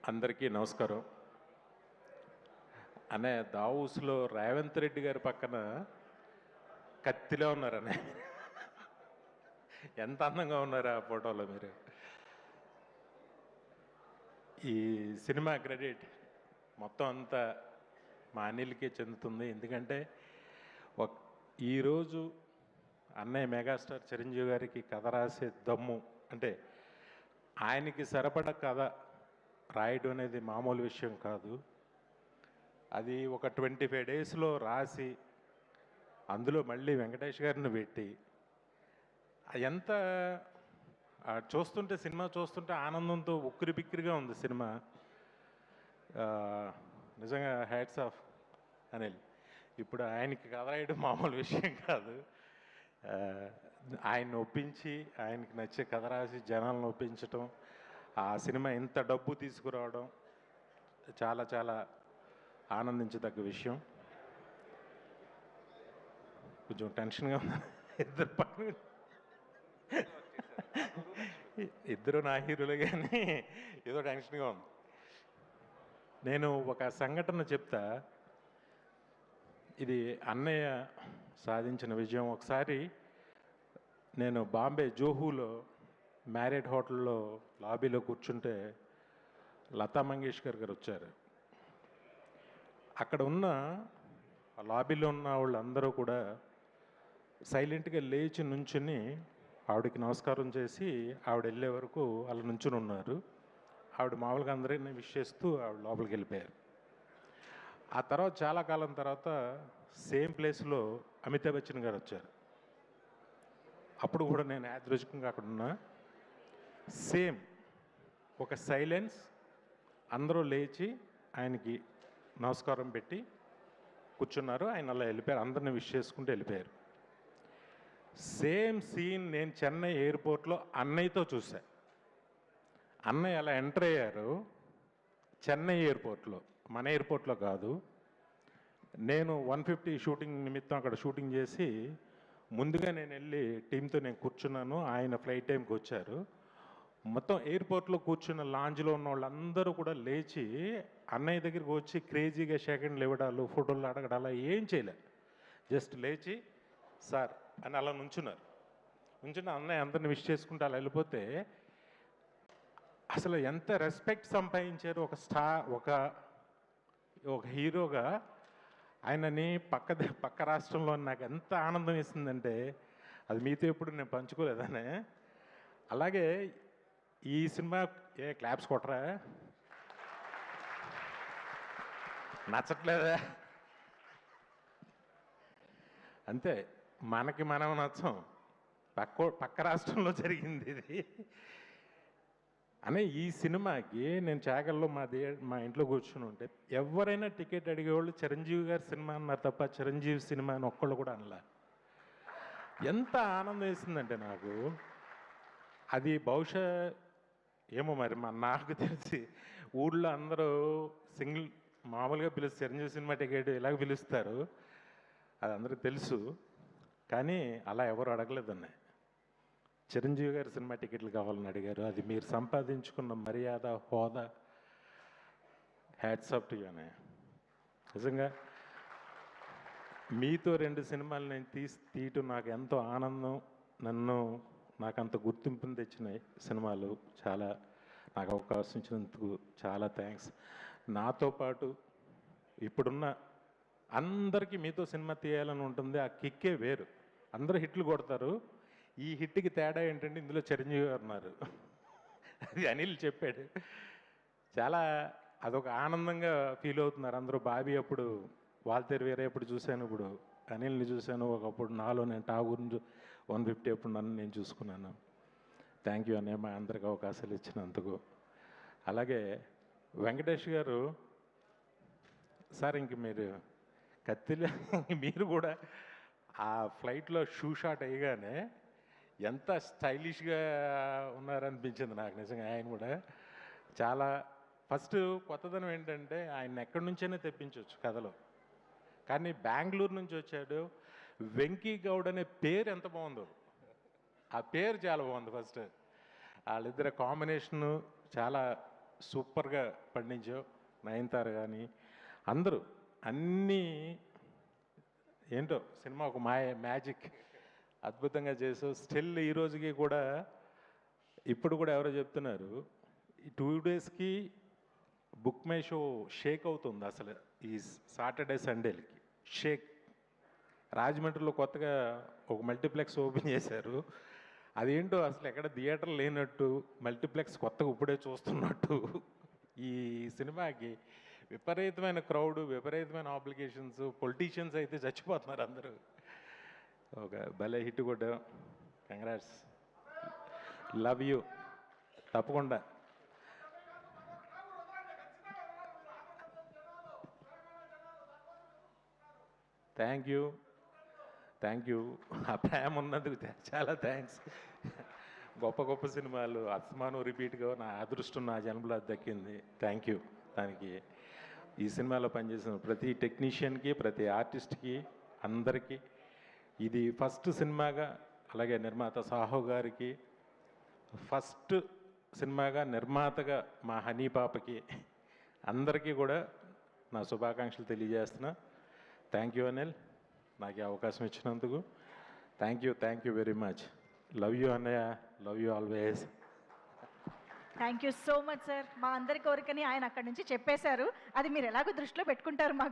అందరికీ నమస్కారం. అనే దావూస్లో రేవంత్ రెడ్డి గారి పక్కన కత్తిలో ఉన్నారనే. ఎంత అందంగా ఉన్నారు ఆ ఫోటోలో మీరు. ఈ సినిమా క్రెడిట్ మొత్తం అంతా మా అనిల్కే చెందుతుంది. ఎందుకంటే ఈరోజు అన్నయ్య మెగాస్టార్ చిరంజీవి గారికి కథ రాసే దమ్ము, అంటే ఆయనకి సరిపడ కథ రాయడం అనేది మామూలు విషయం కాదు. అది ఒక 25 డేస్లో రాసి అందులో మళ్ళీ వెంకటేష్ గారిని పెట్టి ఎంత చూస్తుంటే, సినిమా చూస్తుంటే ఆనందంతో ఉక్కిరి బిక్కిరిగా ఉంది సినిమా. నిజంగా హ్యాట్స్ ఆఫ్ అనిల్. ఇప్పుడు ఆయనకి కథ రాయడం మామూలు విషయం కాదు. ఆయన్ని ఒప్పించి ఆయనకి నచ్చే కథ రాసి జనాలను ఒప్పించటం, ఆ సినిమా ఇంత డబ్బు తీసుకురావడం చాలా చాలా ఆనందించదగ్గ విషయం. కొంచెం టెన్షన్గా ఉంది. ఇద్దరు నా హీరోలు, కానీ ఏదో టెన్షన్గా ఉంది. నేను ఒక సంఘటన చెప్తా. ఇది అన్నయ్య సాధించిన విజయం. ఒకసారి నేను బాంబే జోహూలో మ్యారేట్ హోటల్లో లాబీలో కూర్చుంటే లతా మంగేష్కర్ గారు వచ్చారు. అక్కడ ఉన్న లాబీలో ఉన్న వాళ్ళందరూ కూడా సైలెంట్గా లేచి నుంచుని ఆవిడకి నమస్కారం చేసి ఆవిడ వెళ్ళే వరకు అలా నుంచుని ఉన్నారు. ఆవిడ మామూలుగా అందరినీ విష్ చేస్తూ ఆవిడ లోపలికి వెళ్ళిపోయారు. ఆ తర్వాత చాలా కాలం తర్వాత సేమ్ ప్లేస్లో అమితాబ్ బచ్చన్ గారు వచ్చారు. అప్పుడు కూడా నేను యాదృచ్ఛికంగా అక్కడ ఉన్నా. సేమ్ ఒక సైలెన్స్, అందరూ లేచి ఆయనకి నమస్కారం పెట్టి కూర్చున్నారు. ఆయన అలా వెళ్ళిపోయారు, అందరిని విష్ చేసుకుంటూ వెళ్ళిపోయారు. సేమ్ సీన్ నేను చెన్నై ఎయిర్పోర్ట్లో అన్నయ్యతో చూసా. అన్నయ్య అలా ఎంటర్ అయ్యారు చెన్నై ఎయిర్పోర్ట్లో, మన ఎయిర్పోర్ట్లో కాదు. నేను 150 షూటింగ్ నిమిత్తం అక్కడ షూటింగ్ చేసి ముందుగా నేను వెళ్ళి టీంతో నేను కూర్చున్నాను. ఆయన ఫ్లైట్ టైంకి వచ్చారు. మొత్తం ఎయిర్పోర్ట్లో కూర్చున్న లాంజ్లో ఉన్న వాళ్ళందరూ కూడా లేచి అన్నయ్య దగ్గరికి వచ్చి క్రేజీగా సెకండ్లు ఇవ్వడాలు, ఫోటోలు అడగడాలు ఏం చేయలే. జస్ట్ లేచి సార్ అని అలా నుంచున్నారు. నుంచున్న అన్నయ్య అందరిని విష్ చేసుకుంటూ అలా వెళ్ళిపోతే అసలు ఎంత రెస్పెక్ట్ సంపాదించారు. ఒక హీరోగా ఆయనని పక్క రాష్ట్రంలో నాకు ఎంత ఆనందం వేసిందంటే అది మీతో ఎప్పుడు నేను పంచుకోలేదనే. అలాగే ఈ సినిమా క్లాప్స్ కొట్టరా, నచ్చట్లేదా? అంతే, మనకి మనం నచ్చం, పక్క రాష్ట్రంలో జరిగింది ఇది అనే. ఈ సినిమాకి నేను చాగల్లో మా ఇంట్లో కూర్చుని ఉంటే ఎవరైనా టికెట్ అడిగేవాళ్ళు చిరంజీవి గారి సినిమా అన్నారు తప్ప చిరంజీవి సినిమా అని ఒక్కళ్ళు కూడా అనలా. ఎంత ఆనందం వేసిందంటే నాకు. అది బహుశా ఏమో మరి నాకు తెలిసి ఊళ్ళో అందరూ సింగిల్ మామూలుగా పిలుస్తారు, చిరంజీవి సినిమా టికెట్ ఇలాగ పిలుస్తారు, అది అందరికీ తెలుసు. కానీ అలా ఎవరు అడగలేదన్న. చిరంజీవి గారి సినిమా టికెట్లు కావాలని అడిగారు. అది మీరు సంపాదించుకున్న మర్యాద, హోదా. హ్యాట్స్ ఆఫ్ టు యూ అనే. నిజంగా మీతో 2 సినిమాలు నేను తీయటం నాకు ఎంతో ఆనందం. నాకు అంత గుర్తింపుని తెచ్చిన సినిమాలు. చాలా నాకు అవకాశం ఇచ్చినందుకు చాలా థ్యాంక్స్. నాతో పాటు ఇప్పుడున్న అందరికీ మీతో సినిమా తీయాలని ఉంటుంది. ఆ కిక్కే వేరు. అందరూ హిట్లు కొడతారు. ఈ హిట్కి తేడా ఏంటంటే ఇందులో చిరంజీవి గారు ఉన్నారు. అది అనిల్ చెప్పాడు. చాలా అదొక ఆనందంగా ఫీల్ అవుతున్నారు అందరూ. బాబీ అప్పుడు వాల్తేరు వేరే ఎప్పుడు చూశాను, ఇప్పుడు అనిల్ని చూశాను. ఒకప్పుడు నాలో నేను ఠాగూర్ని 150 ఎప్పుడు నన్ను నేను చూసుకున్నాను. థ్యాంక్ యూ అనే మా అందరికి అవకాశాలు ఇచ్చినందుకు. అలాగే వెంకటేష్ గారు సార్, ఇంక మీరు కత్తిలో మీరు కూడా ఆ ఫ్లైట్లో షూ షాట్ అయ్యగానే ఎంత స్టైలిష్గా ఉన్నారనిపించింది నాకు నిజంగా. ఆయన కూడా చాలా ఫస్ట్ కొత్తదనం ఏంటంటే ఆయన ఎక్కడి నుంచైనా తెప్పించవచ్చు కథలో, కానీ బెంగళూరు నుంచి వచ్చాడు. వెంకీ గౌడ్ అనే పేరు ఎంత బాగుందో, ఆ పేరు చాలా బాగుంది. ఫస్ట్ వాళ్ళిద్దరు కాంబినేషను చాలా సూపర్గా పండించావు. నయనతార కానీ అందరూ అన్నీ ఏంటో సినిమా ఒక మ్యాజిక్ అద్భుతంగా చేసావు. స్టిల్ ఈ రోజుకి కూడా ఇప్పుడు కూడా ఎవరో చెప్తున్నారు ఈ 2 డేస్కి బుక్ మై షో షేక్ అవుతుంది అసలు. ఈ సాటర్డే సండేలకి షేక్. రాజమండ్రిలో కొత్తగా ఒక మల్టీప్లెక్స్ ఓపెన్ చేశారు. అదేంటో అసలు ఎక్కడ థియేటర్ లేనట్టు, మల్టీప్లెక్స్ కొత్తగా ఇప్పుడే చూస్తున్నట్టు. ఈ సినిమాకి విపరీతమైన క్రౌడ్, విపరీతమైన ఆబ్లిగేషన్స్, పొలిటీషియన్స్ అయితే చచ్చిపోతున్నారు అందరూ. ఒక భలే హిట్ కూడా. Congrats, love you. తప్పకుండా. Thank you, thank you. ఆ ప్రేమ ఉన్నందుకు చాలా థ్యాంక్స్. గొప్ప గొప్ప సినిమాలు అస్మాను రిపీట్గా నా అదృష్టం నా జన్మలో దక్కింది. Thank you. దానికి ఈ సినిమాలో పనిచేసిన ప్రతి టెక్నీషియన్కి, ప్రతి ఆర్టిస్ట్కి, అందరికీ ఇది ఫస్ట్ సినిమాగా, అలాగే నిర్మాత సాహో గారికి ఫస్ట్ సినిమాగా, నిర్మాతగా మా హనీ పాపకి అందరికీ కూడా నా శుభాకాంక్షలు తెలియజేస్తున్నా. థ్యాంక్ యూ అనిల్, నాకు ఈ అవకాశం ఇచ్చినందుకు. Thank you very much. Love you అన్నయ్య, love you always. Thank you so much sir. మా అందరి కోరికని ఆయన అక్కడి నుంచి చెప్పేశారు. అది మీరు ఎలాగో దృష్టిలో పెట్టుకుంటారు మాకు